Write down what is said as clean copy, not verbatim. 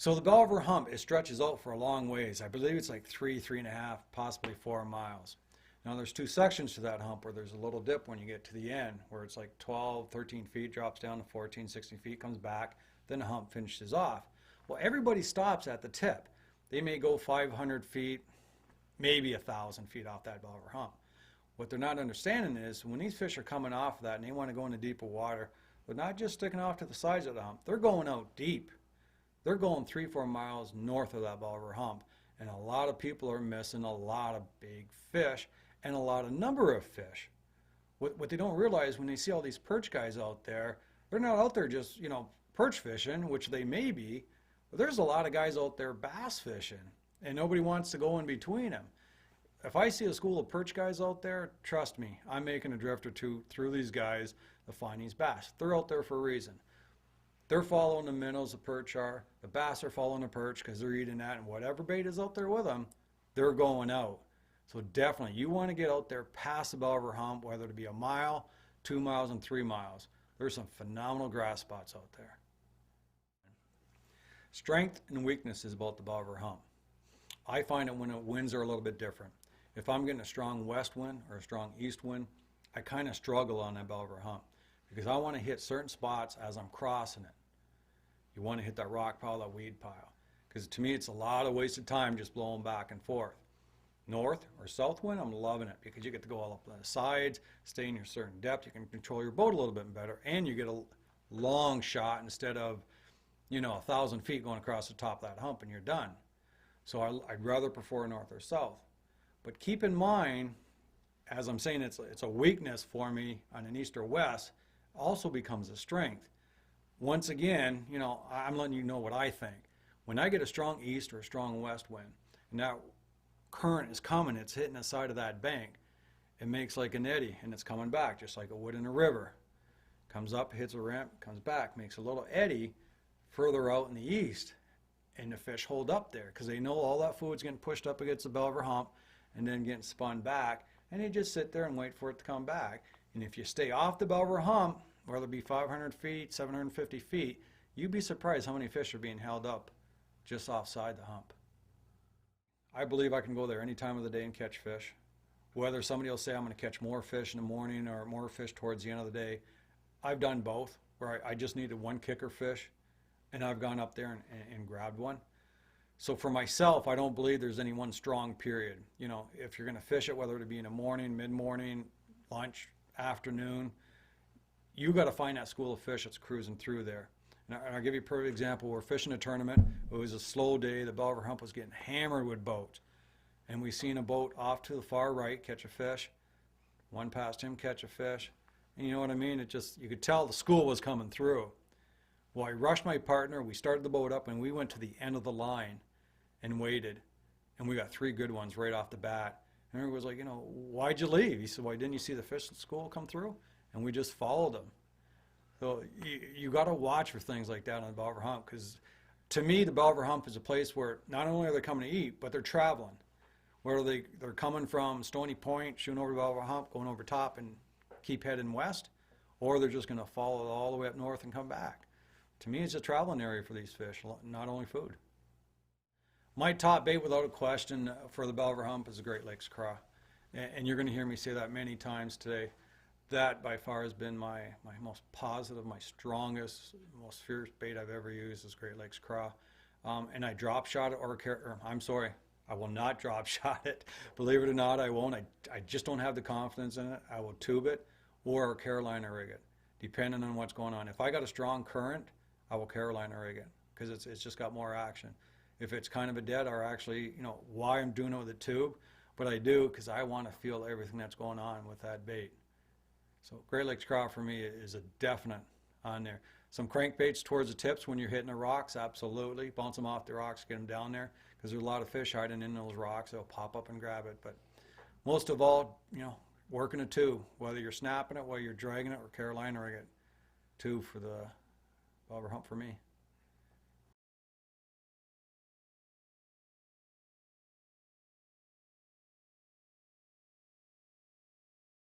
So the Belle Hump, it stretches out for a long ways. I believe it's like 3.5, possibly 4 miles. Now there's two sections to that hump where there's a little dip when you get to the end, where it's like 12, 13 feet, drops down to 14, 16 feet, comes back, then the hump finishes off. Well, everybody stops at the tip. They may go 500 feet, maybe 1,000 feet off that Belle Hump. What they're not understanding is when these fish are coming off of that and they want to go into deeper water, they're not just sticking off to the sides of the hump, they're going out deep. They're going 3-4 miles north of that Belle Hump, and a lot of people are missing a lot of big fish and a lot of number of fish. What they don't realize when they see all these perch guys out there, they're not out there just, perch fishing, which they may be, but there's a lot of guys out there bass fishing, and nobody wants to go in between them. If I see a school of perch guys out there, trust me, I'm making a drift or two through these guys to find these bass. They're out there for a reason. They're following the minnows, the perch are. The bass are following the perch because they're eating that, and whatever bait is out there with them, they're going out. So definitely, you want to get out there past the Belle Hump, whether it be 1 mile, 2 miles, and 3 miles. There's some phenomenal grass spots out there. Strength and weakness is about the Belle Hump. I find it when the winds are a little bit different. If I'm getting a strong west wind or a strong east wind, I kind of struggle on that Belle Hump because I want to hit certain spots as I'm crossing it. You want to hit that rock pile, that weed pile, because to me it's a lot of wasted time just blowing back and forth. North or south wind, I'm loving it because you get to go all up on the sides, stay in your certain depth, you can control your boat a little bit better, and you get a long shot instead of 1,000 feet going across the top of that hump and you're done. So I'd rather prefer north or south. But keep in mind, as I'm saying, it's a weakness for me on an east or west, also becomes a strength. Once again, I'm letting you know what I think. When I get a strong east or a strong west wind, and that current is coming, it's hitting the side of that bank, it makes like an eddy, and it's coming back, just like it would in a river. Comes up, hits a ramp, comes back, makes a little eddy further out in the east, and the fish hold up there because they know all that food's getting pushed up against the Belle Hump and then getting spun back, and they just sit there and wait for it to come back. And if you stay off the Belle Hump, whether it be 500 feet, 750 feet, you'd be surprised how many fish are being held up just offside the hump. I believe I can go there any time of the day and catch fish. Whether somebody will say I'm going to catch more fish in the morning or more fish towards the end of the day, I've done both, where I just needed one kicker fish, and I've gone up there and grabbed one. So for myself, I don't believe there's any one strong period. If you're going to fish it, whether it be in the morning, mid-morning, lunch, afternoon, you got to find that school of fish that's cruising through there. And I'll give you a perfect example. We're fishing a tournament. It was a slow day. The Belle Hump was getting hammered with boats. And we seen a boat off to the far right catch a fish. One past him catch a fish. And you know what I mean? You could tell the school was coming through. Well, I rushed my partner. We started the boat up, and we went to the end of the line and waited. And we got 3 good ones right off the bat. And everyone was like, why'd you leave? He said, why didn't you see the fish at school come through? And we just followed them. So you got to watch for things like that on the Belle Hump, because to me the Belle Hump is a place where not only are they coming to eat, but they're traveling. Where they're coming from Stony Point, shooting over the Belle Hump, going over top and keep heading west, or they're just going to follow all the way up north and come back. To me, it's a traveling area for these fish, not only food. My top bait, without a question, for the Belle Hump is the Great Lakes craw. And you're going to hear me say that many times today. That by far has been my most positive, my strongest, most fierce bait I've ever used is Great Lakes craw. And I drop shot it, I will not drop shot it. Believe it or not, I won't. I just don't have the confidence in it. I will tube it or Carolina rig it, depending on what's going on. If I got a strong current, I will Carolina rig it because it's just got more action. If it's kind of a dead, or actually, why I'm doing it with a tube, but I do because I want to feel everything that's going on with that bait. So Great Lakes craw for me is a definite on there. Some crankbaits towards the tips when you're hitting the rocks, absolutely. Bounce them off the rocks, get them down there, because there's a lot of fish hiding in those rocks. They'll pop up and grab it. But most of all, working a tube, whether you're snapping it, whether you're dragging it, or Carolina rig it. Tube for the Belle Hump for me.